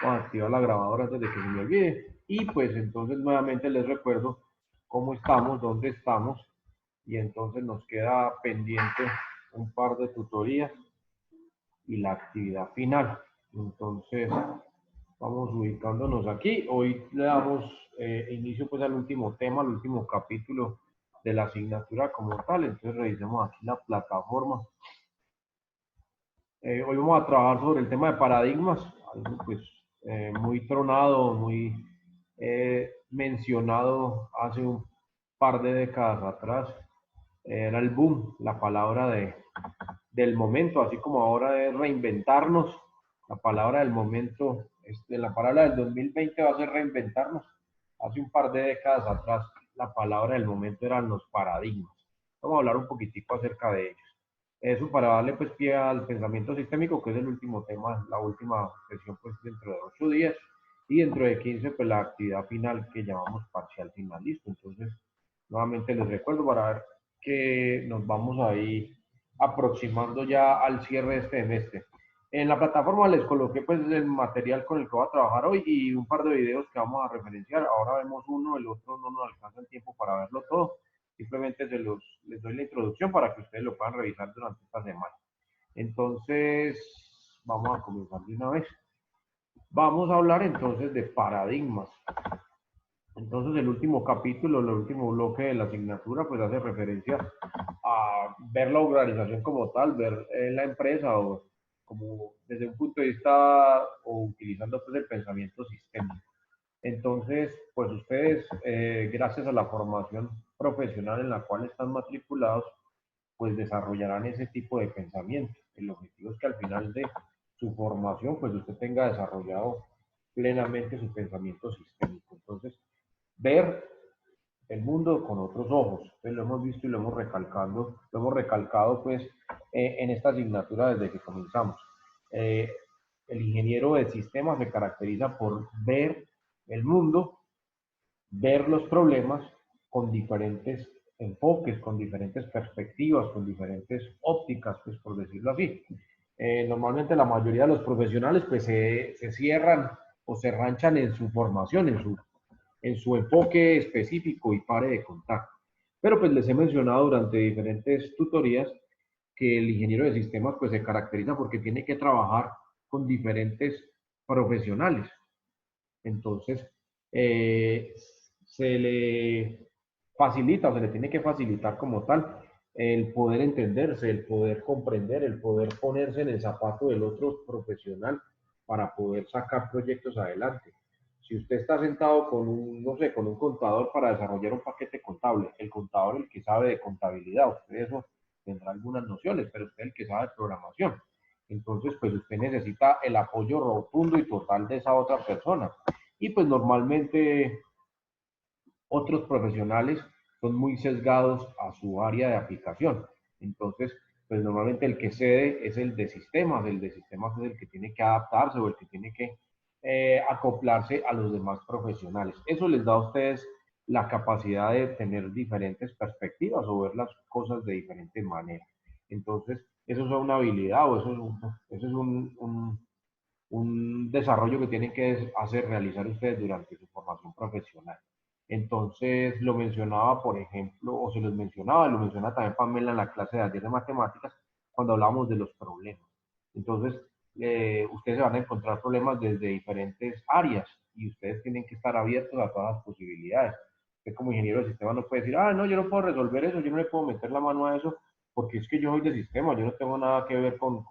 Vamos a activar la grabadora antes de que se me olvide. Y pues entonces nuevamente les recuerdo cómo estamos, dónde estamos. Y entonces nos queda pendiente un par de tutorías y la actividad final. Entonces vamos ubicándonos aquí. Hoy le damos inicio pues al último tema, al último capítulo de la asignatura como tal. Entonces revisemos aquí la plataforma. Hoy vamos a trabajar sobre el tema de paradigmas, algo pues muy tronado, muy mencionado hace un par de décadas atrás. Era el boom, la palabra del momento, así como ahora es reinventarnos. La palabra del momento, la palabra del 2020 va a ser reinventarnos. Hace un par de décadas atrás, la palabra del momento eran los paradigmas. Vamos a hablar un poquitico acerca de ellos. Eso para darle pues pie al pensamiento sistémico, que es el último tema, la última sesión pues dentro de 8 días, y dentro de 15 pues la actividad final que llamamos parcial final. Listo, entonces nuevamente les recuerdo para ver que nos vamos ahí aproximando ya al cierre de este semestre. En la plataforma les coloqué pues el material con el que voy a trabajar hoy y un par de videos que vamos a referenciar. Ahora vemos uno, el otro no nos alcanza el tiempo para verlo todo. Simplemente les doy la introducción para que ustedes lo puedan revisar durante esta semana. Entonces, vamos a comenzar de una vez. Vamos a hablar entonces de paradigmas. Entonces, el último capítulo, el último bloque de la asignatura, pues hace referencia a ver la organización como tal, ver la empresa o como desde un punto de vista o utilizando pues el pensamiento sistémico. Entonces, pues ustedes, gracias a la formación profesional en la cual están matriculados, pues desarrollarán ese tipo de pensamiento. El objetivo es que al final de su formación, pues usted tenga desarrollado plenamente su pensamiento sistémico. Entonces, ver el mundo con otros ojos. Entonces, lo hemos visto y lo hemos recalcado pues en esta asignatura desde que comenzamos. Eh, el ingeniero de sistemas se caracteriza por ver el mundo, ver los problemas con diferentes enfoques, con diferentes perspectivas, con diferentes ópticas, pues por decirlo así. Normalmente la mayoría de los profesionales pues se cierran o se ranchan en su formación, en su enfoque específico y pare de contar. Pero pues les he mencionado durante diferentes tutorías que el ingeniero de sistemas pues se caracteriza porque tiene que trabajar con diferentes profesionales. Entonces, se le facilita o se le tiene que facilitar como tal el poder entenderse, el poder comprender, el poder ponerse en el zapato del otro profesional para poder sacar proyectos adelante. Si usted está sentado con un, no sé, con un contador para desarrollar un paquete contable, el contador el que sabe de contabilidad, usted eso tendrá algunas nociones, pero usted el que sabe de programación. Entonces, pues usted necesita el apoyo rotundo y total de esa otra persona. Y pues normalmente otros profesionales son muy sesgados a su área de aplicación. Entonces, pues normalmente el que cede es el de sistemas es el que tiene que adaptarse o el que tiene que acoplarse a los demás profesionales. Eso les da a ustedes la capacidad de tener diferentes perspectivas o ver las cosas de diferentes maneras. Entonces, eso es una habilidad o eso es un desarrollo que tienen que hacer, realizar ustedes durante su formación profesional. Entonces, lo mencionaba, por ejemplo, o se los mencionaba, lo menciona también Pamela en la clase de ayer de matemáticas, cuando hablábamos de los problemas. Entonces, ustedes se van a encontrar problemas desde diferentes áreas y ustedes tienen que estar abiertos a todas las posibilidades. Usted como ingeniero de sistema no puede decir, ah, no, yo no puedo resolver eso, yo no le puedo meter la mano a eso, porque es que yo soy de sistema, yo no tengo nada que ver con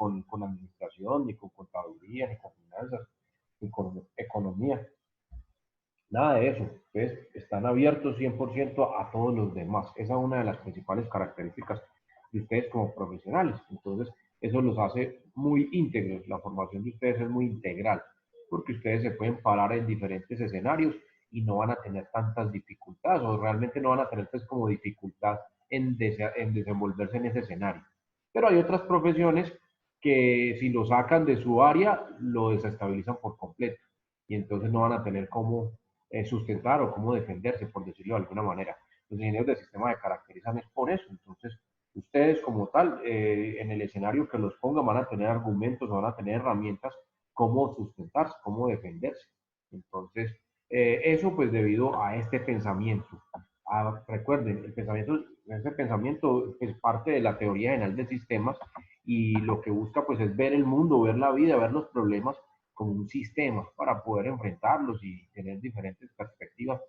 administración, ni con contaduría, ni con finanzas, ni con economía, nada de eso. Entonces, están abiertos 100% a todos los demás. Esa es una de las principales características de ustedes como profesionales. Entonces, eso los hace muy íntegros. La formación de ustedes es muy integral, porque ustedes se pueden parar en diferentes escenarios y no van a tener tantas dificultades, o realmente no van a tener pues como dificultad en desenvolverse en ese escenario. Pero hay otras profesiones que si lo sacan de su área, lo desestabilizan por completo y entonces no van a tener cómo sustentar o cómo defenderse, por decirlo de alguna manera. Los ingenieros de sistema se caracterizan es por eso. Entonces, ustedes como tal, en el escenario que los pongan, van a tener argumentos, van a tener herramientas cómo sustentarse, cómo defenderse. Entonces, eso pues debido a este pensamiento. Recuerden, ese pensamiento es parte de la teoría general de sistemas y lo que busca pues es ver el mundo, ver la vida, ver los problemas como un sistema para poder enfrentarlos y tener diferentes perspectivas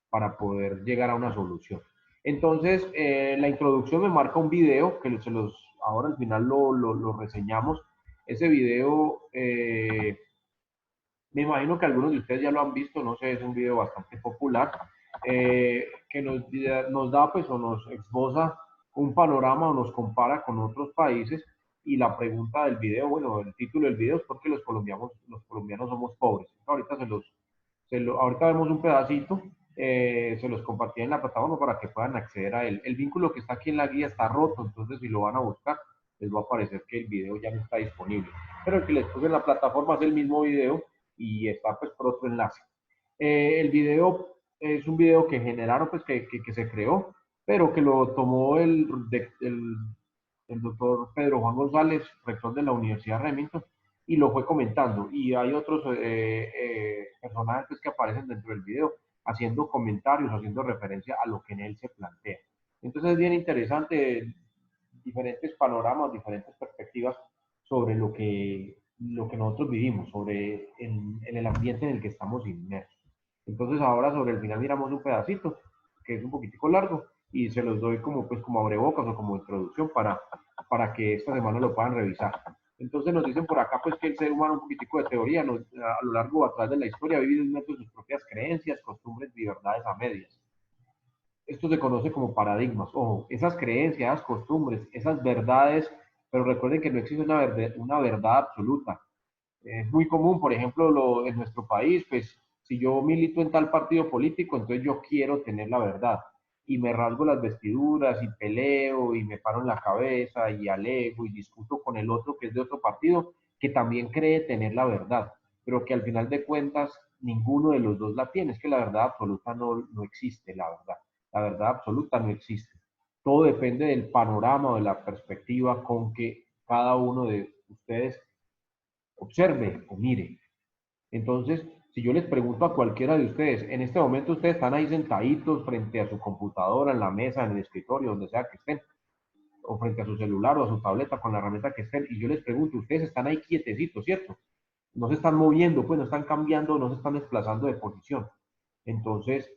para poder llegar a una solución. Entonces, la introducción me marca un video que ahora al final lo reseñamos. Ese video, me imagino que algunos de ustedes ya lo han visto, no sé, es un video bastante popular, que nos da pues o nos esboza un panorama o nos compara con otros países y la pregunta del video, bueno, el título del video es porque los colombianos somos pobres. Ahorita ahorita vemos un pedacito, se los compartí en la plataforma para que puedan acceder a él. El vínculo que está aquí en la guía está roto, entonces si lo van a buscar, les va a aparecer que el video ya no está disponible. Pero el que les puse en la plataforma es el mismo video y está pues por otro enlace. El video es un video que generaron, pues que se creó, pero que lo tomó el doctor Pedro Juan González, rector de la Universidad Remington, y lo fue comentando. Y hay otros personajes que aparecen dentro del video haciendo comentarios, haciendo referencia a lo que en él se plantea. Entonces es bien interesante, diferentes panoramas, diferentes perspectivas sobre lo que nosotros vivimos, en el ambiente en el que estamos inmersos. Entonces ahora sobre el final miramos un pedacito, que es un poquitico largo, y se los doy como, pues, como abrebocas o como introducción para que esta semana lo puedan revisar. Entonces nos dicen por acá pues que el ser humano, un poquitico de teoría, a lo largo o atrás de la historia ha vivido dentro de sus propias creencias, costumbres y verdades a medias. Esto se conoce como paradigmas. Ojo, esas creencias, costumbres, esas verdades, pero recuerden que no existe una verdad absoluta. Es muy común, por ejemplo, en nuestro país, pues si yo milito en tal partido político, entonces yo quiero tener la verdad y me rasgo las vestiduras y peleo y me paro en la cabeza y alego y discuto con el otro que es de otro partido que también cree tener la verdad, pero que al final de cuentas ninguno de los dos la tiene. Es que la verdad absoluta no existe, la verdad absoluta no existe. Todo depende del panorama o de la perspectiva con que cada uno de ustedes observe o mire. Entonces, si yo les pregunto a cualquiera de ustedes, en este momento ustedes están ahí sentaditos frente a su computadora, en la mesa, en el escritorio, donde sea que estén, o frente a su celular o a su tableta con la herramienta que estén, y yo les pregunto, ustedes están ahí quietecitos, ¿cierto? No se están moviendo, pues no están cambiando, no se están desplazando de posición. Entonces,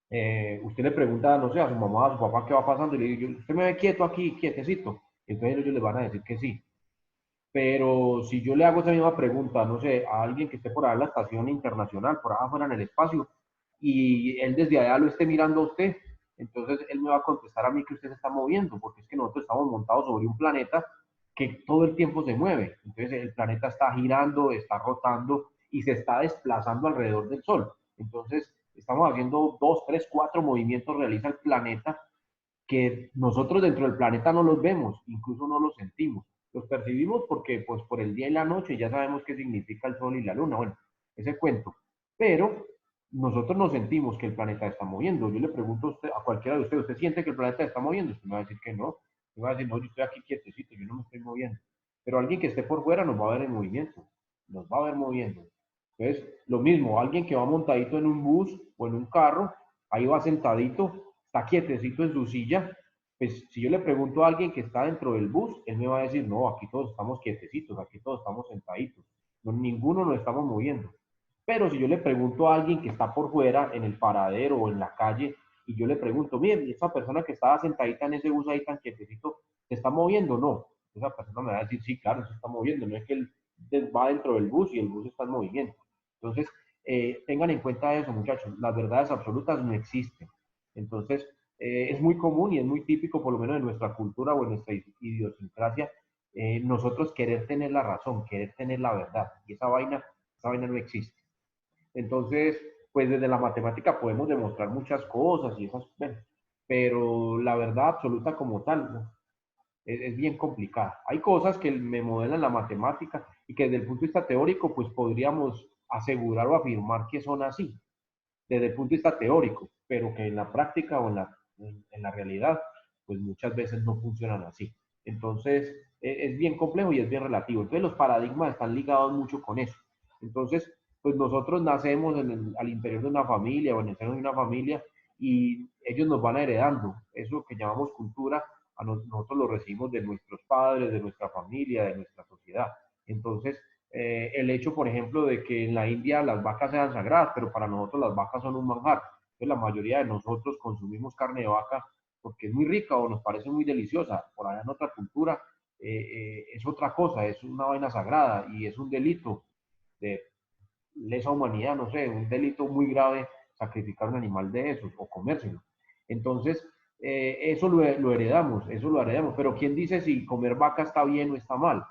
usted le pregunta, no sé, a su mamá, a su papá qué va pasando, y le digo, usted me ve quieto aquí, quietecito. Entonces ellos les van a decir que sí. Pero si yo le hago esa misma pregunta, no sé, a alguien que esté por allá en la estación internacional, por allá afuera en el espacio, y él desde allá lo esté mirando a usted, entonces él me va a contestar a mí que usted se está moviendo, porque es que nosotros estamos montados sobre un planeta que todo el tiempo se mueve. Entonces el planeta está girando, está rotando y se está desplazando alrededor del Sol. Entonces estamos haciendo dos, tres, cuatro movimientos, realiza el planeta que nosotros dentro del planeta no los vemos, incluso no los sentimos. Los percibimos porque, pues, por el día y la noche ya sabemos qué significa el sol y la luna. Bueno, ese cuento. Pero nosotros no sentimos que el planeta está moviendo. Yo le pregunto a, usted, a cualquiera de ustedes, ¿usted siente que el planeta está moviendo? Usted me va a decir que no. Me va a decir, no, yo estoy aquí quietecito, yo no me estoy moviendo. Pero alguien que esté por fuera nos va a ver en movimiento. Nos va a ver moviendo. Entonces, lo mismo, alguien que va montadito en un bus o en un carro, ahí va sentadito, está quietecito en su silla, pues si yo le pregunto a alguien que está dentro del bus, él me va a decir, no, aquí todos estamos quietecitos, aquí todos estamos sentaditos, no, ninguno nos estamos moviendo. Pero si yo le pregunto a alguien que está por fuera, en el paradero o en la calle, y yo le pregunto, mire, esa persona que estaba sentadita en ese bus ahí tan quietecito, ¿se está moviendo o no? Esa persona me va a decir, sí, claro, se está moviendo, no es que él va dentro del bus y el bus está en movimiento. Entonces, tengan en cuenta eso, muchachos, las verdades absolutas no existen. Entonces, es muy común y es muy típico, por lo menos en nuestra cultura o en nuestra idiosincrasia, nosotros querer tener la razón, querer tener la verdad, y esa vaina no existe. Entonces, pues desde la matemática podemos demostrar muchas cosas y esas, bueno, pero la verdad absoluta como tal, ¿no? Es bien complicada. Hay cosas que me modelan la matemática y que desde el punto de vista teórico, pues podríamos asegurar o afirmar que son así, desde el punto de vista teórico, pero que en la práctica o en la realidad, pues muchas veces no funcionan así. Entonces, es bien complejo y es bien relativo. Entonces los paradigmas están ligados mucho con eso. Entonces, pues nosotros nacemos al interior de una familia o en el seno de una familia y ellos nos van heredando. Eso que llamamos cultura, nosotros lo recibimos de nuestros padres, de nuestra familia, de nuestra sociedad. Entonces, el hecho, por ejemplo, de que en la India las vacas sean sagradas, pero para nosotros las vacas son un manjar. Entonces, la mayoría de nosotros consumimos carne de vaca porque es muy rica o nos parece muy deliciosa. Por allá en otra cultura es otra cosa, es una vaina sagrada y es un delito de lesa humanidad, no sé, un delito muy grave sacrificar un animal de esos o comérselo. Entonces, eso eso lo heredamos, pero ¿quién dice si comer vaca está bien o está mal?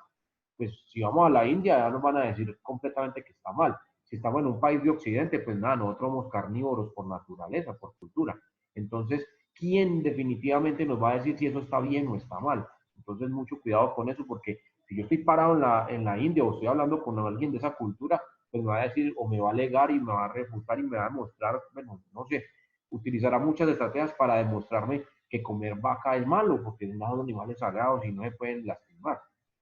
Pues si vamos a la India ya nos van a decir completamente que está mal. Si estamos en un país de Occidente, pues nada, nosotros somos carnívoros por naturaleza, por cultura. Entonces, ¿quién definitivamente nos va a decir si eso está bien o está mal? Entonces, mucho cuidado con eso, porque si yo estoy parado en la India o estoy hablando con alguien de esa cultura, pues me va a decir o me va a alegar y me va a refutar y me va a mostrar, bueno, no sé, utilizará muchas estrategias para demostrarme que comer vaca es malo, porque son animales sagrados y no se pueden lastimar.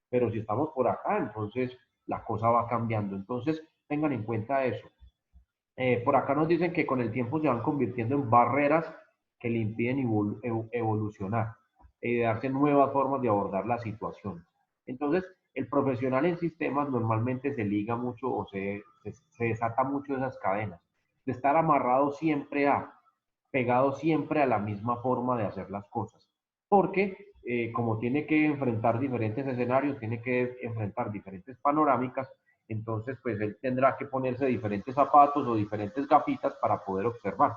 Pero si estamos por acá, entonces la cosa va cambiando. Entonces, tengan en cuenta eso. Por acá nos dicen que con el tiempo se van convirtiendo en barreras que le impiden evolucionar y darse nuevas formas de abordar la situación. Entonces, el profesional en sistemas normalmente se liga mucho o se desata mucho de esas cadenas, de estar amarrado siempre pegado siempre a la misma forma de hacer las cosas, porque como tiene que enfrentar diferentes escenarios, tiene que enfrentar diferentes panorámicas, entonces pues él tendrá que ponerse diferentes zapatos o diferentes gafitas para poder observar.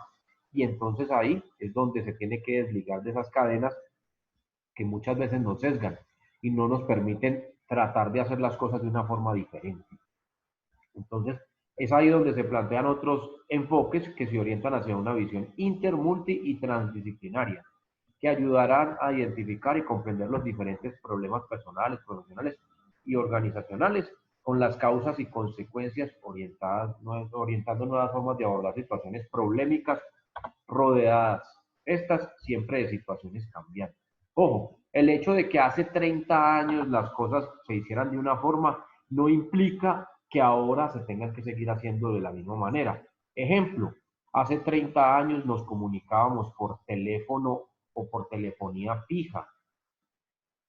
Y entonces ahí es donde se tiene que desligar de esas cadenas que muchas veces nos sesgan y no nos permiten tratar de hacer las cosas de una forma diferente. Entonces, es ahí donde se plantean otros enfoques que se orientan hacia una visión inter, multi y transdisciplinaria, que ayudarán a identificar y comprender los diferentes problemas personales, profesionales y organizacionales con las causas y consecuencias orientando nuevas formas de abordar situaciones problemáticas rodeadas, estas siempre de situaciones cambiantes. Ojo, el hecho de que hace 30 años las cosas se hicieran de una forma no implica que ahora se tengan que seguir haciendo de la misma manera. Ejemplo, hace 30 años nos comunicábamos por teléfono o por telefonía fija.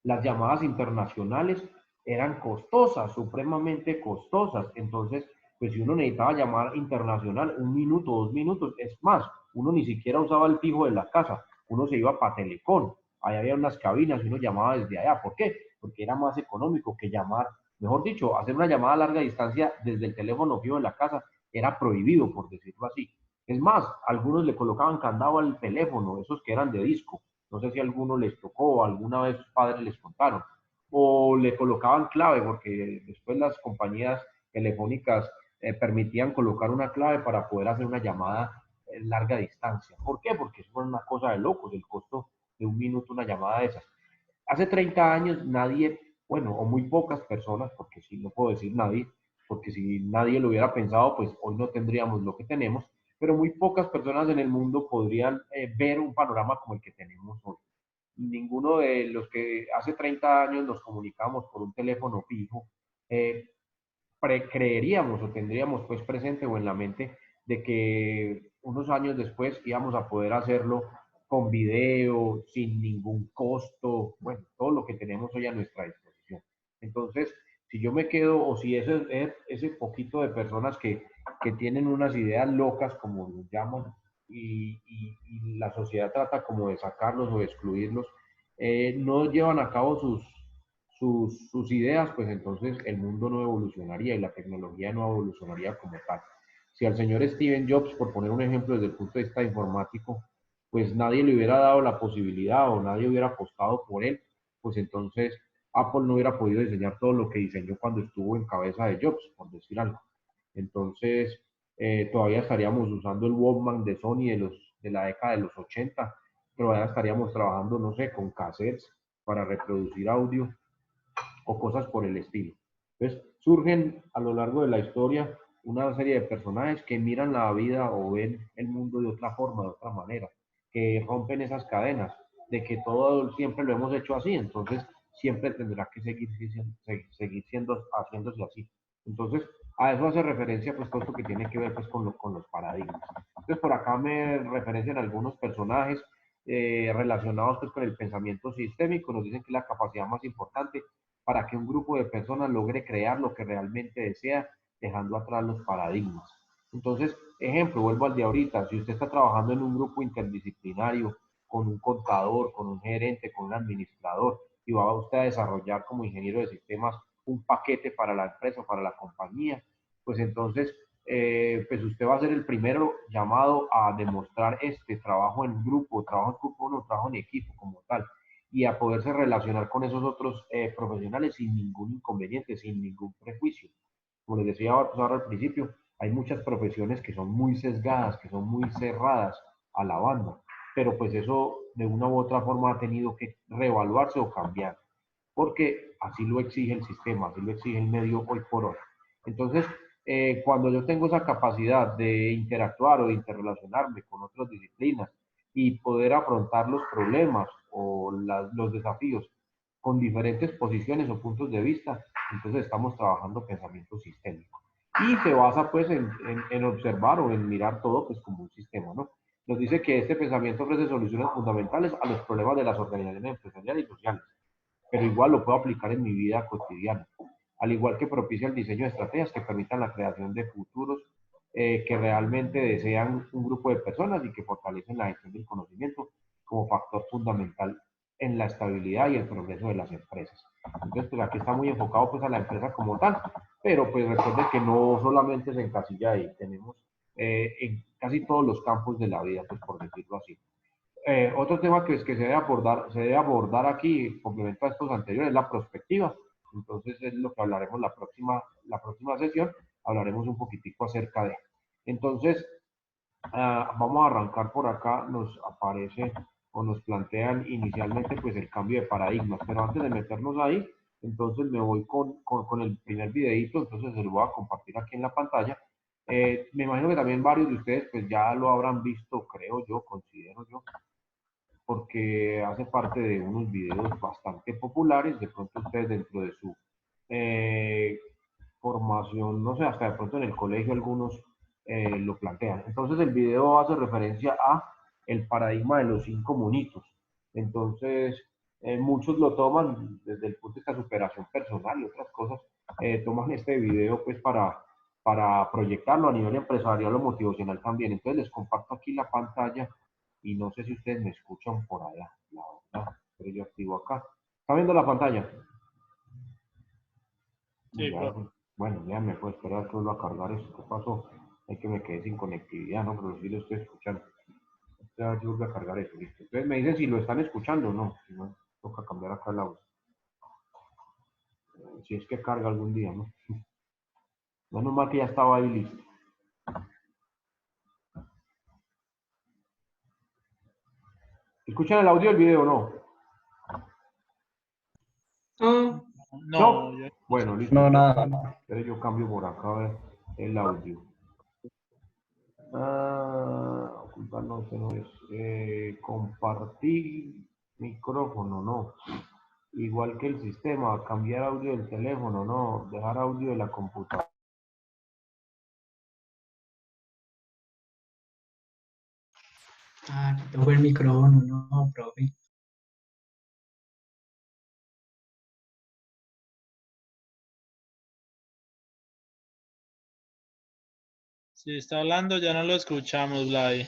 Las llamadas internacionales eran costosas, supremamente costosas. Entonces, pues si uno necesitaba llamar internacional, 1 minuto, 2 minutos, es más, uno ni siquiera usaba el fijo de la casa, uno se iba para Telecom, ahí había unas cabinas y uno llamaba desde allá. ¿Por qué? Porque era más económico que llamar, mejor dicho, hacer una llamada a larga distancia desde el teléfono fijo de la casa era prohibido, por decirlo así. Es más, algunos le colocaban candado al teléfono, esos que eran de disco. No sé si a alguno les tocó o alguna vez sus padres les contaron. O le colocaban clave, porque después las compañías telefónicas permitían colocar una clave para poder hacer una llamada en larga distancia. ¿Por qué? Porque eso fue una cosa de locos, el costo de 1 minuto una llamada de esas. Hace 30 años nadie, bueno, o muy pocas personas, porque si no puedo decir nadie, porque si nadie lo hubiera pensado, pues hoy no tendríamos lo que tenemos, pero muy pocas personas en el mundo podrían ver un panorama como el que tenemos hoy. Ninguno de los que hace 30 años nos comunicamos por un teléfono fijo, eh, creeríamos o tendríamos pues presente o en la mente de que unos años después íbamos a poder hacerlo con video, sin ningún costo, bueno, todo lo que tenemos hoy a nuestra disposición. Entonces, si yo me quedo, o si ese poquito de personas que tienen unas ideas locas, como los llaman, y la sociedad trata como de sacarlos o de excluirlos, no llevan a cabo sus ideas, pues entonces el mundo no evolucionaría y la tecnología no evolucionaría como tal. Si al señor Steven Jobs, por poner un ejemplo desde el punto de vista informático, pues nadie le hubiera dado la posibilidad o nadie hubiera apostado por él, pues entonces Apple no hubiera podido diseñar todo lo que diseñó cuando estuvo en cabeza de Jobs, por decir algo. Entonces, todavía estaríamos usando el Walkman de Sony de la década de los 80, todavía estaríamos trabajando, no sé, con cassettes para reproducir audio o cosas por el estilo. Entonces, surgen a lo largo de la historia una serie de personajes que miran la vida o ven el mundo de otra forma, de otra manera, que rompen esas cadenas, de que todo siempre lo hemos hecho así, entonces siempre tendrá que seguir siendo, haciéndose así. Entonces, a eso hace referencia pues todo esto que tiene que ver pues con los paradigmas. Entonces, por acá me referencian algunos personajes relacionados pues con el pensamiento sistémico, nos dicen que es la capacidad más importante para que un grupo de personas logre crear lo que realmente desea, dejando atrás los paradigmas. Entonces, ejemplo, vuelvo al de ahorita, si usted está trabajando en un grupo interdisciplinario, con un contador, con un gerente, con un administrador, y va usted a desarrollar como ingeniero de sistemas un paquete para la empresa, para la compañía, pues entonces, pues usted va a ser el primero llamado a demostrar este trabajo en grupo, trabajo en grupo, no, trabajo en equipo como tal, y a poderse relacionar con esos otros profesionales sin ningún inconveniente, sin ningún prejuicio. Como les decía pues ahora al principio, hay muchas profesiones que son muy sesgadas, que son muy cerradas a la banda, pero pues eso de una u otra forma ha tenido que reevaluarse o cambiar, porque así lo exige el sistema, así lo exige el medio hoy por hoy. Entonces, cuando yo tengo esa capacidad de interactuar o de interrelacionarme con otras disciplinas y poder afrontar los problemas o los desafíos con diferentes posiciones o puntos de vista, entonces estamos trabajando pensamiento sistémico. Y se basa pues en observar o en mirar todo pues como un sistema, ¿no? Nos dice que este pensamiento ofrece soluciones fundamentales a los problemas de las organizaciones empresariales y sociales, pero igual lo puedo aplicar en mi vida cotidiana, al igual que propicia el diseño de estrategias que permitan la creación de futuros que realmente desean un grupo de personas y que fortalecen la gestión del conocimiento como factor fundamental en la estabilidad y el progreso de las empresas. Entonces, pues aquí está muy enfocado pues a la empresa como tal, pero pues recuerden que no solamente se encasilla ahí, tenemos en casi todos los campos de la vida, pues por decirlo así. Otro tema que se debe abordar aquí, complemento a estos anteriores, es la prospectiva. Entonces es lo que hablaremos la próxima sesión, hablaremos un poquitico acerca de. Entonces, vamos a arrancar por acá, nos aparece o nos plantean inicialmente pues el cambio de paradigmas, pero antes de meternos ahí, entonces me voy con el primer videito, entonces se lo voy a compartir aquí en la pantalla. Me imagino que también varios de ustedes pues ya lo habrán visto, creo yo, considero yo, porque hace parte de unos videos bastante populares, de pronto ustedes dentro de su eh, formación, no sé, hasta de pronto en el colegio algunos lo plantean. Entonces el video hace referencia a el paradigma de los 5 monitos. Entonces, muchos lo toman desde el punto de vista de superación personal y otras cosas, toman este video pues para proyectarlo a nivel empresarial o motivacional también. Entonces les comparto aquí la pantalla y no sé si ustedes me escuchan por allá, la verdad, pero yo activo acá. ¿Está viendo la pantalla? Sí, Ya, profe. bueno, ya me puedo esperar que vuelva a cargar eso. ¿Qué pasó? Es que me quedé sin conectividad, ¿no? Pero sí lo estoy escuchando. Ya yo vuelvo a cargar eso, listo. Entonces me dicen si lo están escuchando o no. Si no, toca cambiar acá el audio. Si es que carga algún día, ¿no? Menos mal que ya estaba ahí listo. ¿Escuchan el audio del video o no? No, No, ¿No? yo no Bueno, escucho. listo. no, Entonces, nada. entonces yo cambio por acá a ver el audio. Ocultar no, este no es. Compartir micrófono, no. Igual que el sistema, cambiar audio del teléfono, no. Dejar audio de la computadora. Ah, quitó el micrófono, no, profe. Si está hablando, ya no lo escuchamos, Vladi.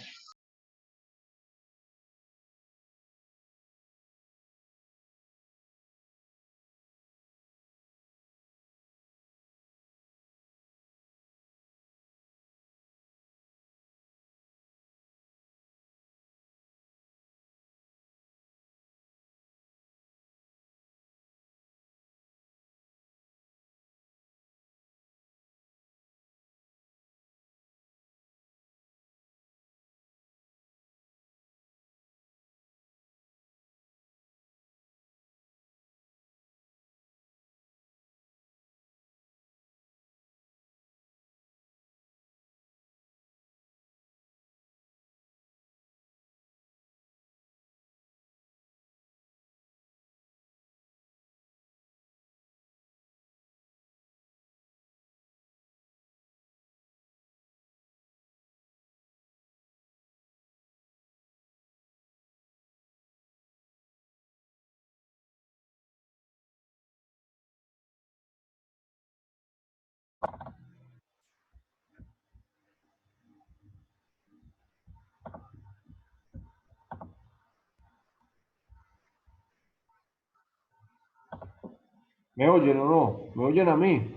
¿Me oyen o no? ¿Me oyen a mí?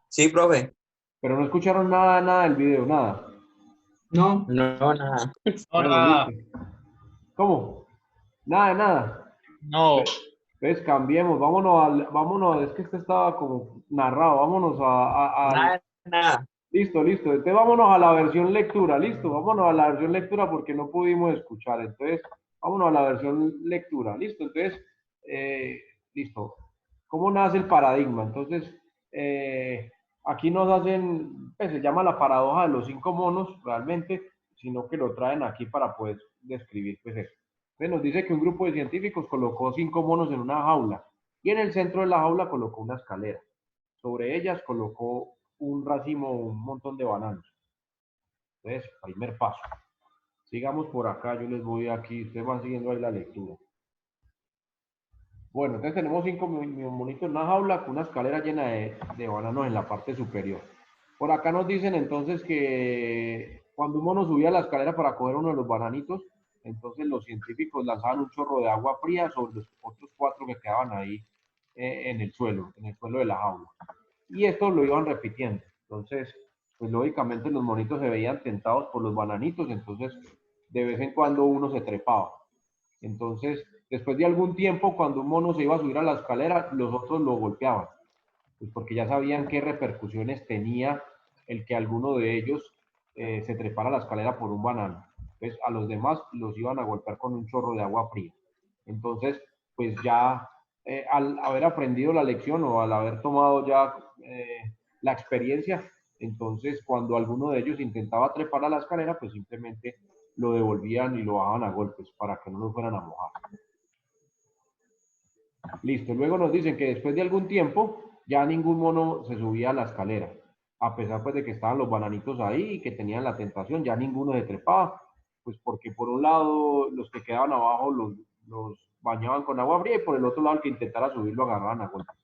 Sí, profe. Pero no escucharon nada, nada del video, nada. No, No, nada. Bueno, Ahora, listo. ¿Cómo? Nada, nada. no. Entonces cambiemos, vámonos, es que este estaba como narrado, vámonos al... Nada, nada. Listo, listo. Entonces vámonos a la versión lectura, listo, vámonos a la versión lectura porque no pudimos escuchar. Entonces, vámonos a la versión lectura, listo. Entonces, eh, listo. ¿Cómo nace el paradigma? Entonces, aquí nos hacen, pues se llama la paradoja de los 5 monos realmente, sino que lo traen aquí para poder describir pues eso. Entonces nos dice que un grupo de científicos colocó 5 monos en una jaula y en el centro de la jaula colocó una escalera. Sobre ellas colocó un racimo, un montón de bananos. Entonces, primer paso. Sigamos por acá, yo les voy aquí, ustedes van siguiendo ahí la lectura. Bueno, entonces tenemos 5 monitos en una jaula con una escalera llena de bananos en la parte superior. Por acá nos dicen entonces que cuando un mono subía la escalera para coger uno de los bananitos, entonces los científicos lanzaban un chorro de agua fría sobre los otros 4 que quedaban ahí en el suelo de la jaula. Y esto lo iban repitiendo. Entonces, pues lógicamente los monitos se veían tentados por los bananitos, entonces de vez en cuando uno se trepaba. Entonces, después de algún tiempo, cuando un mono se iba a subir a la escalera, los otros lo golpeaban, pues porque ya sabían qué repercusiones tenía el que alguno de ellos se trepara a la escalera por un banano. Entonces, a los demás los iban a golpear con un chorro de agua fría. Entonces, pues ya al haber aprendido la lección o al haber tomado ya la experiencia, entonces cuando alguno de ellos intentaba trepar a la escalera, pues simplemente lo devolvían y lo bajaban a golpes para que no lo fueran a mojar. Listo, luego nos dicen que después de algún tiempo ya ningún mono se subía a la escalera, a pesar pues de que estaban los bananitos ahí y que tenían la tentación, ya ninguno se trepaba, pues porque por un lado los que quedaban abajo los bañaban con agua fría y por el otro lado el que intentara subir lo agarraban a golpes.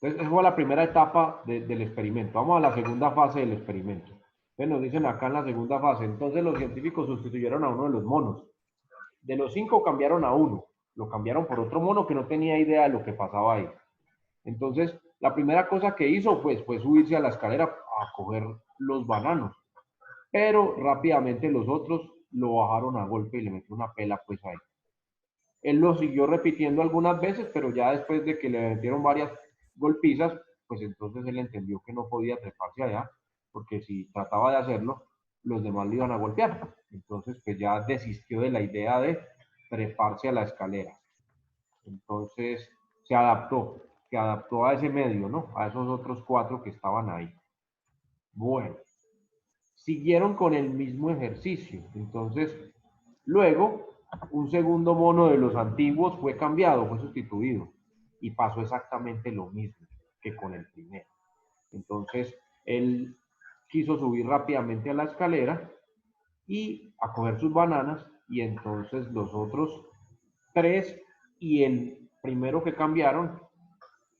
Entonces, esa fue la primera etapa del experimento. Vamos a la segunda fase del experimento. Entonces nos dicen acá en la segunda fase, entonces los científicos sustituyeron a uno de los monos. De los 5 cambiaron a uno, lo cambiaron por otro mono que no tenía idea de lo que pasaba ahí. Entonces, la primera cosa que hizo pues, fue subirse a la escalera a coger los bananos, pero rápidamente los otros lo bajaron a golpe y le metió una pela pues ahí. Él lo siguió repitiendo algunas veces, pero ya después de que le metieron varias golpizas, pues entonces él entendió que no podía treparse allá, porque si trataba de hacerlo, los demás le iban a golpear. Entonces, pues ya desistió de la idea de treparse a la escalera. Entonces, se adaptó a ese medio, ¿no? A esos otros 4 que estaban ahí. Bueno, siguieron con el mismo ejercicio. Entonces, luego, un segundo mono de los antiguos fue cambiado, fue sustituido. Y pasó exactamente lo mismo que con el primero. Entonces, él quiso subir rápidamente a la escalera y a coger sus bananas. Y entonces los otros 3 y el primero que cambiaron,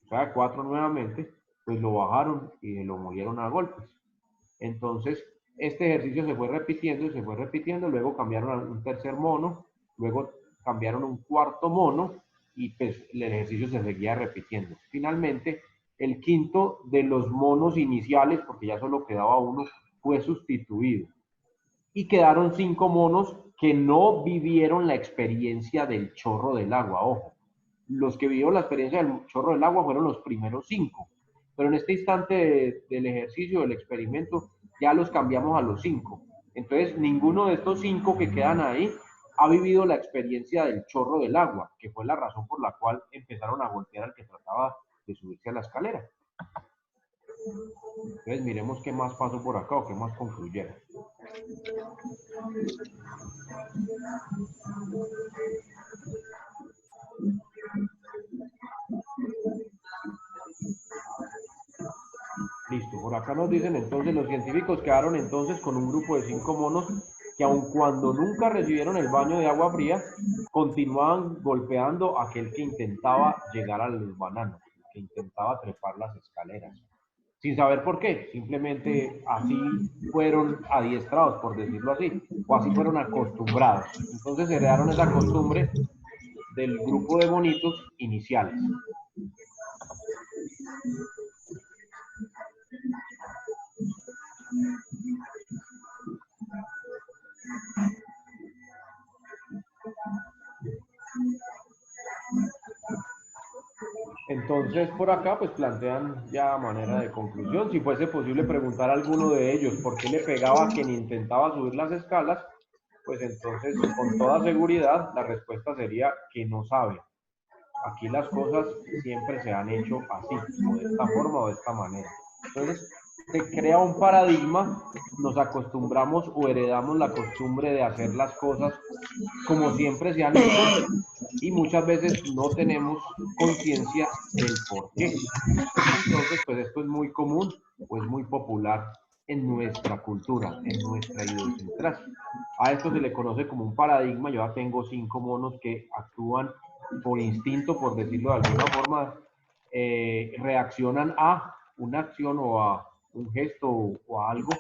o sea, 4 nuevamente, pues lo bajaron y lo murieron a golpes. Entonces, este ejercicio se fue repitiendo y se fue repitiendo, luego cambiaron a un tercer mono, luego cambiaron a un cuarto mono y pues el ejercicio se seguía repitiendo. Finalmente, el quinto de los monos iniciales, porque ya solo quedaba uno, fue sustituido. Y quedaron 5 monos que no vivieron la experiencia del chorro del agua, ojo. Los que vivieron la experiencia del chorro del agua fueron los primeros 5. Pero en este instante del ejercicio, del experimento, ya los cambiamos a los 5. Entonces, ninguno de estos 5 que quedan ahí ha vivido la experiencia del chorro del agua, que fue la razón por la cual empezaron a golpear al que trataba de subirse a la escalera. Entonces, miremos qué más pasó por acá o qué más concluyeron. Listo, por acá nos dicen entonces los científicos quedaron entonces con un grupo de 5 monos que aun cuando nunca recibieron el baño de agua fría, continuaban golpeando a aquel que intentaba llegar a los bananos, que intentaba trepar las escaleras. sin saber por qué, simplemente así fueron adiestrados, por decirlo así, o así fueron acostumbrados. Entonces heredaron esa costumbre del grupo de monitos iniciales. Entonces, por acá, pues plantean ya a manera de conclusión, si fuese posible preguntar a alguno de ellos por qué le pegaba a quien intentaba subir las escalas, pues entonces, con toda seguridad, la respuesta sería que no sabe. Aquí las cosas siempre se han hecho así, o de esta forma o de esta manera. Entonces, se crea un paradigma, nos acostumbramos o heredamos la costumbre de hacer las cosas como siempre se han hecho y muchas veces no tenemos conciencia del por qué. Entonces, pues esto es muy común o es muy popular en nuestra cultura, en nuestra idiosincrasia. A esto se le conoce como un paradigma. Yo ya tengo 5 monos que actúan por instinto, por decirlo de alguna forma, reaccionan a una acción o a un gesto o a algo,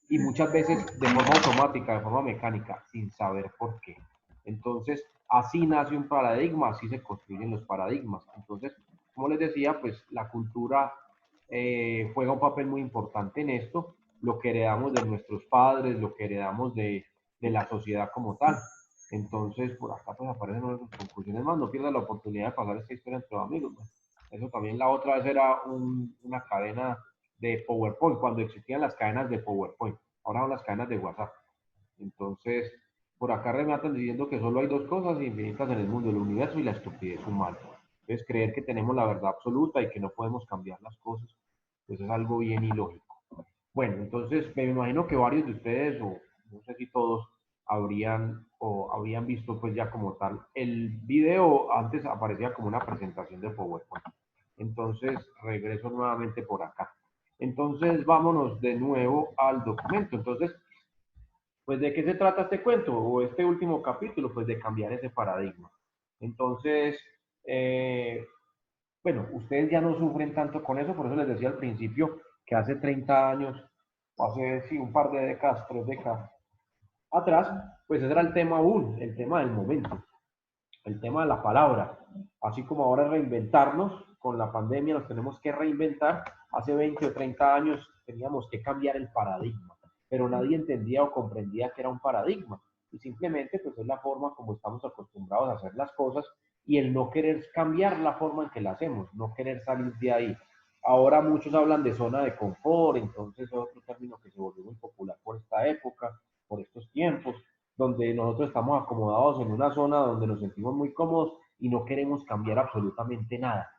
y muchas veces de forma automática, de forma mecánica, sin saber por qué. Entonces, así nace un paradigma, así se construyen los paradigmas. Entonces, como les decía, pues la cultura juega un papel muy importante en esto, lo que heredamos de nuestros padres, lo que heredamos de la sociedad como tal. Entonces, por acá pues aparecen nuestras conclusiones más, no pierdas la oportunidad de pasar esta historia entre amigos, ¿no? Eso también la otra vez era una cadena de PowerPoint, cuando existían las cadenas de PowerPoint, ahora son las cadenas de WhatsApp. Entonces, por acá rematan diciendo que solo hay dos cosas infinitas en el mundo, el universo y la estupidez humana. Entonces, creer que tenemos la verdad absoluta y que no podemos cambiar las cosas, pues es algo bien ilógico. Bueno, entonces me imagino que varios de ustedes, o no sé si todos, habían visto pues ya como tal. El video antes aparecía como una presentación de PowerPoint. Entonces, regreso nuevamente por acá. Entonces, vámonos de nuevo al documento. Entonces, pues, ¿de qué se trata este cuento o este último capítulo? Pues de cambiar ese paradigma. Entonces, eh, bueno, ustedes ya no sufren tanto con eso, por eso les decía al principio que hace 30 años, o hace sí, un par de décadas, 3 décadas atrás, pues ese era el tema aún, el tema del momento, el tema de la palabra. Así como ahora reinventarnos, con la pandemia nos tenemos que reinventar, hace 20 o 30 años teníamos que cambiar el paradigma, pero nadie entendía o comprendía que era un paradigma. Y simplemente pues es la forma como estamos acostumbrados a hacer las cosas y el no querer cambiar la forma en que la hacemos, no querer salir de ahí. Ahora muchos hablan de zona de confort, entonces es otro término que se volvió muy popular por esta época, por estos tiempos, donde nosotros estamos acomodados en una zona donde nos sentimos muy cómodos y no queremos cambiar absolutamente nada.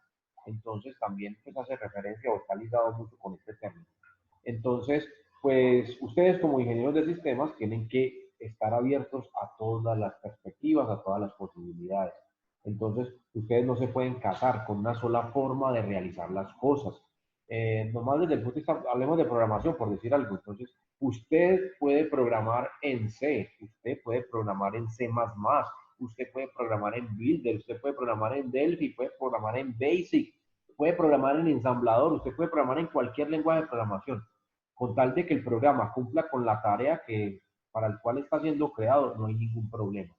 Entonces también pues hace referencia o está ligado mucho con este término. Entonces, pues ustedes como ingenieros de sistemas tienen que estar abiertos a todas las perspectivas, a todas las posibilidades. Entonces, ustedes no se pueden casar con una sola forma de realizar las cosas. Nomás desde el punto de vista, hablemos de programación, por decir algo. Entonces, usted puede programar en C, usted puede programar en C++, usted puede programar en Builder, usted puede programar en Delphi, puede programar en Basic, puede programar en ensamblador, usted puede programar en cualquier lenguaje de programación, con tal de que el programa cumpla con la tarea para el cual está siendo creado, no hay ningún problema.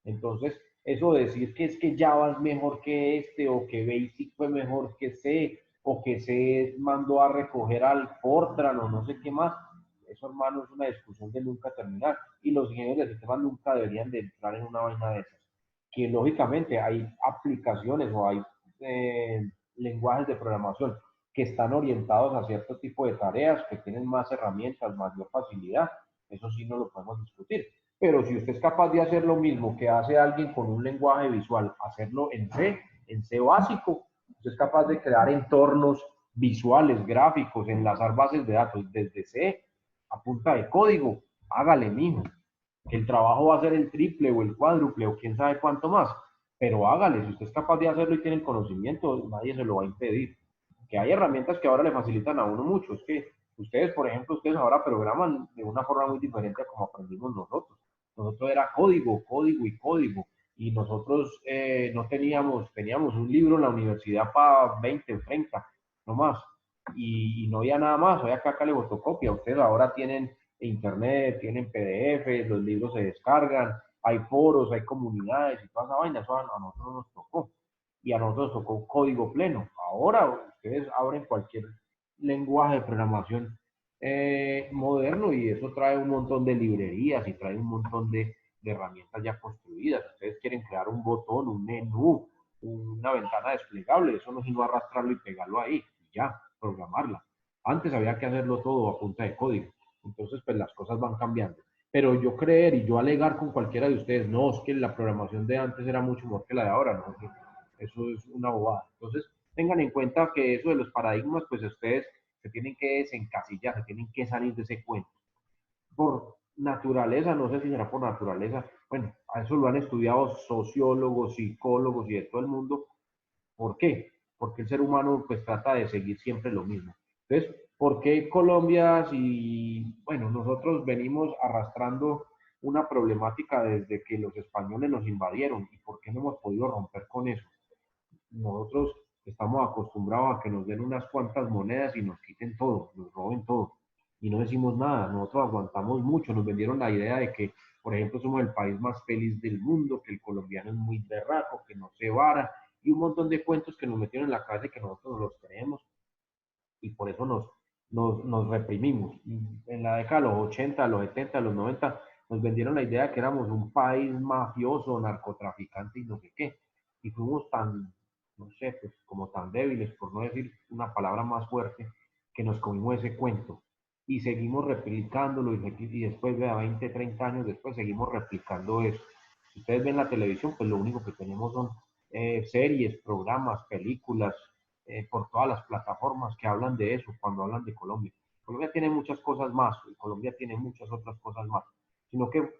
Entonces, eso de decir que es que Java es mejor que este, o que Basic fue mejor que C, o que C mandó a recoger al Fortran, o no sé qué más, eso, hermano, es una discusión de nunca terminar. Y los ingenieros de sistemas nunca deberían de entrar en una vaina de esas. Que lógicamente hay aplicaciones o hay lenguajes de programación que están orientados a cierto tipo de tareas, que tienen más herramientas, mayor facilidad. Eso sí no lo podemos discutir. Pero si usted es capaz de hacer lo mismo que hace alguien con un lenguaje visual, hacerlo en C básico, usted es capaz de crear entornos visuales, gráficos, enlazar bases de datos desde C a punta de código, hágale, mijo. Que el trabajo va a ser el triple o el cuádruple o quién sabe cuánto más, pero hágale, si usted es capaz de hacerlo y tiene el conocimiento, nadie se lo va a impedir. Que hay herramientas que ahora le facilitan a uno mucho, es que ustedes, por ejemplo, ustedes ahora programan de una forma muy diferente a como aprendimos nosotros. Nosotros era código, código y código, y nosotros no teníamos un libro en la universidad para 20 o 30, no más, y no había nada más, había caca de fotocopia. Ustedes ahora tienen internet, tienen PDF, los libros se descargan, hay foros, hay comunidades y toda esa vaina. Eso a nosotros nos tocó. Y a nosotros nos tocó código pleno. Ahora ustedes abren cualquier lenguaje de programación moderno y eso trae un montón de librerías y trae un montón de herramientas ya construidas. Ustedes quieren crear un botón, un menú, una ventana desplegable, eso no es sino arrastrarlo y pegarlo ahí, y ya, programarla. Antes había que hacerlo todo a punta de código. Entonces, pues las cosas van cambiando. Pero yo creer y yo alegar con cualquiera de ustedes, no, es que la programación de antes era mucho mejor que la de ahora, no, eso es una bobada. Entonces, tengan en cuenta que eso de los paradigmas, pues ustedes se tienen que desencasillar, se tienen que salir de ese cuento. Por naturaleza, no sé si será por naturaleza, bueno, a eso lo han estudiado sociólogos, psicólogos y de todo el mundo. ¿Por qué? Porque el ser humano pues trata de seguir siempre lo mismo. Entonces, ¿por qué Colombia si, bueno, nosotros venimos arrastrando una problemática desde que los españoles nos invadieron y por qué no hemos podido romper con eso? Nosotros estamos acostumbrados a que nos den unas cuantas monedas y nos quiten todo, nos roben todo. Y no decimos nada, nosotros aguantamos mucho, nos vendieron la idea de que, por ejemplo, somos el país más feliz del mundo, que el colombiano es muy berraco, que no se vara, y un montón de cuentos que nos metieron en la cabeza y que nosotros los creemos, y por eso nos reprimimos. Y en la década de los 80, los 70, los 90, nos vendieron la idea de que éramos un país mafioso, narcotraficante y no sé qué. Y fuimos tan, no sé, pues como tan débiles, por no decir una palabra más fuerte, que nos comimos ese cuento. Y seguimos replicándolo y después de 20, 30 años después seguimos replicando eso. Si ustedes ven la televisión, pues lo único que tenemos son series, programas, películas, por todas las plataformas que hablan de eso cuando hablan de Colombia. Colombia tiene muchas cosas más, y Colombia tiene muchas otras cosas más, sino que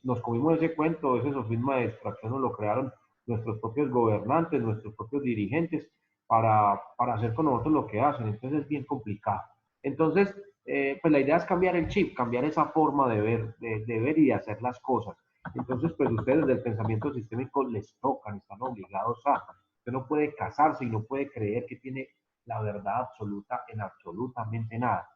nos comimos ese cuento, ese sofisma de extracción nos lo crearon nuestros propios gobernantes, nuestros propios dirigentes, para hacer con nosotros lo que hacen, entonces es bien complicado. Entonces, pues la idea es cambiar el chip, cambiar esa forma de ver y de hacer las cosas. Entonces, pues ustedes del pensamiento sistémico les tocan, están obligados a, usted no puede casarse y no puede creer que tiene la verdad absoluta en absolutamente nada.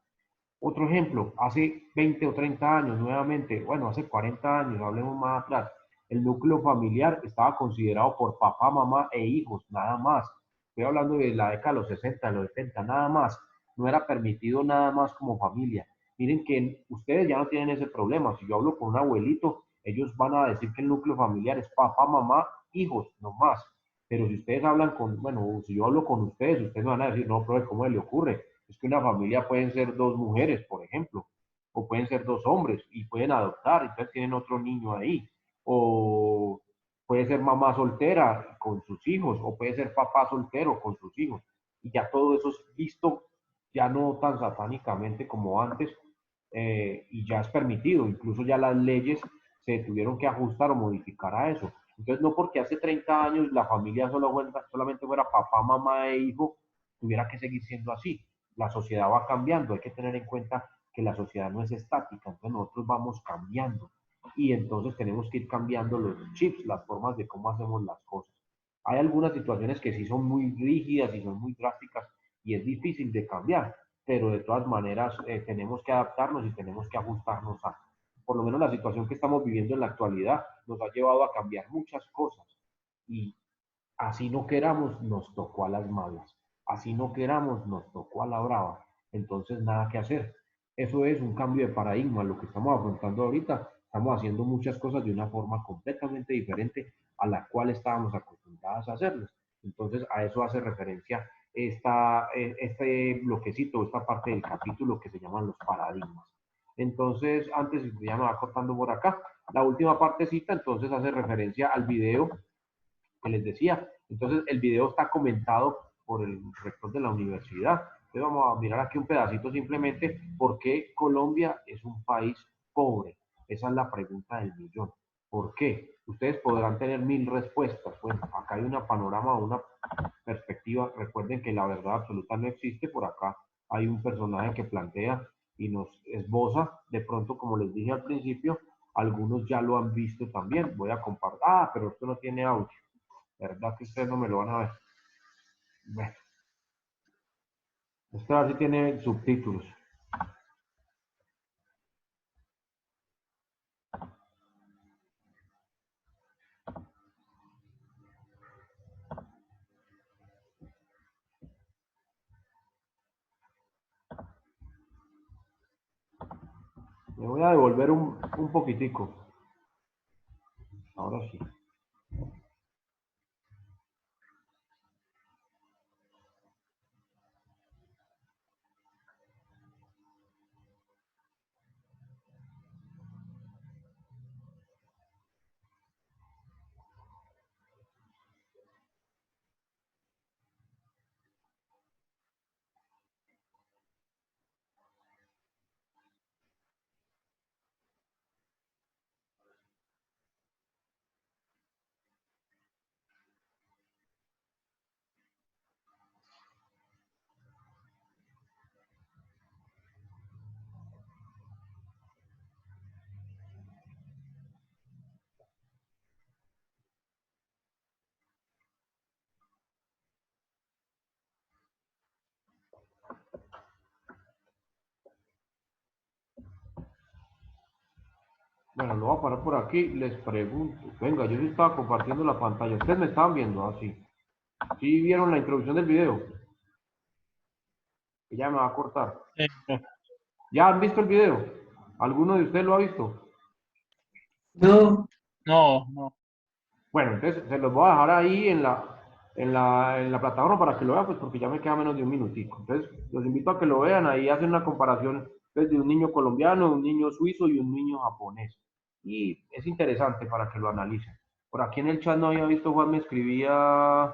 Otro ejemplo, hace 20 o 30 años, nuevamente, bueno, hace 40 años, hablemos más atrás, el núcleo familiar estaba considerado por papá, mamá e hijos, nada más. Estoy hablando de la década de los 60, de los 70, nada más. No era permitido nada más como familia. Miren que ustedes ya no tienen ese problema. Si yo hablo con un abuelito, ellos van a decir que el núcleo familiar es papá, mamá, hijos, no más. Pero si ustedes hablan con, bueno, si yo hablo con ustedes me van a decir, no, profe, ¿cómo le ocurre? Es que una familia pueden ser dos mujeres, por ejemplo, o pueden ser dos hombres y pueden adoptar, entonces tienen otro niño ahí. O puede ser mamá soltera con sus hijos, o puede ser papá soltero con sus hijos. Y ya todo eso es visto ya no tan satánicamente como antes, y ya es permitido. Incluso ya las leyes se tuvieron que ajustar o modificar a eso. Entonces, no porque hace 30 años la familia solamente fuera papá, mamá e hijo, tuviera que seguir siendo así. La sociedad va cambiando, hay que tener en cuenta que la sociedad no es estática, entonces nosotros vamos cambiando y entonces tenemos que ir cambiando los chips, las formas de cómo hacemos las cosas. Hay algunas situaciones que sí son muy rígidas y son muy drásticas y es difícil de cambiar, pero de todas maneras tenemos que adaptarnos y tenemos que ajustarnos a, por lo menos la situación que estamos viviendo en la actualidad nos ha llevado a cambiar muchas cosas y así no queramos, nos tocó a las malas. Así no queramos, nos tocó a la brava. Entonces, nada que hacer. Eso es un cambio de paradigma. Lo que estamos afrontando ahorita, estamos haciendo muchas cosas de una forma completamente diferente a la cual estábamos acostumbrados a hacerlas. Entonces, a eso hace referencia este bloquecito, esta parte del capítulo que se llaman los paradigmas. Entonces, antes ya me va cortando por acá. La última partecita, entonces, hace referencia al video que les decía. Entonces, el video está comentado por el rector de la universidad. Entonces, vamos a mirar aquí un pedacito simplemente. ¿Por qué Colombia es un país pobre? Esa es la pregunta del millón. ¿Por qué? Ustedes podrán tener mil respuestas. Bueno, acá hay una panorama, una perspectiva. Recuerden que la verdad absoluta no existe. Por acá hay un personaje que plantea y nos esboza. De pronto, como les dije al principio, algunos ya lo han visto también. Voy a compartir. Ah, pero esto no tiene audio. La verdad que ustedes no me lo van a ver. Bueno, Este a ver si tiene subtítulos. Me voy a devolver un poquitico. Ahora sí. Bueno, lo voy a parar por aquí. Les pregunto. Venga, yo sí estaba compartiendo la pantalla. Ustedes me estaban viendo así. ¿Sí vieron la introducción del video? Que ya me va a cortar. ¿Ya han visto el video? ¿Alguno de ustedes lo ha visto? No, No. Bueno, entonces se los voy a dejar ahí en la plataforma para que lo vean, pues porque ya me queda menos de un minutico. Entonces, los invito a que lo vean. Ahí hacen una comparación pues, de un niño colombiano, un niño suizo y un niño japonés. Y es interesante para que lo analicen. Por aquí en el chat no había visto, Juan me escribía,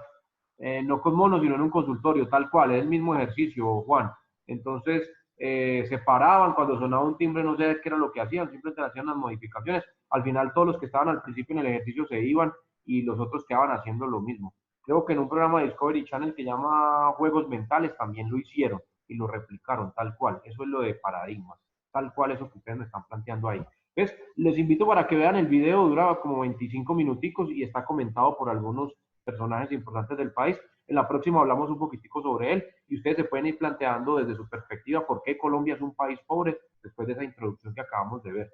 no con monos, sino en un consultorio, tal cual, es el mismo ejercicio, Juan. Entonces, se paraban cuando sonaba un timbre, no sé qué era lo que hacían, simplemente hacían las modificaciones. Al final, todos los que estaban al principio en el ejercicio se iban y los otros quedaban haciendo lo mismo. Creo que en un programa de Discovery Channel que llama Juegos Mentales también lo hicieron y lo replicaron tal cual. Eso es lo de paradigmas, tal cual eso que ustedes me están planteando ahí. Entonces, les invito para que vean el video, dura como 25 minuticos y está comentado por algunos personajes importantes del país. En la próxima hablamos un poquitico sobre él y ustedes se pueden ir planteando desde su perspectiva por qué Colombia es un país pobre después de esa introducción que acabamos de ver.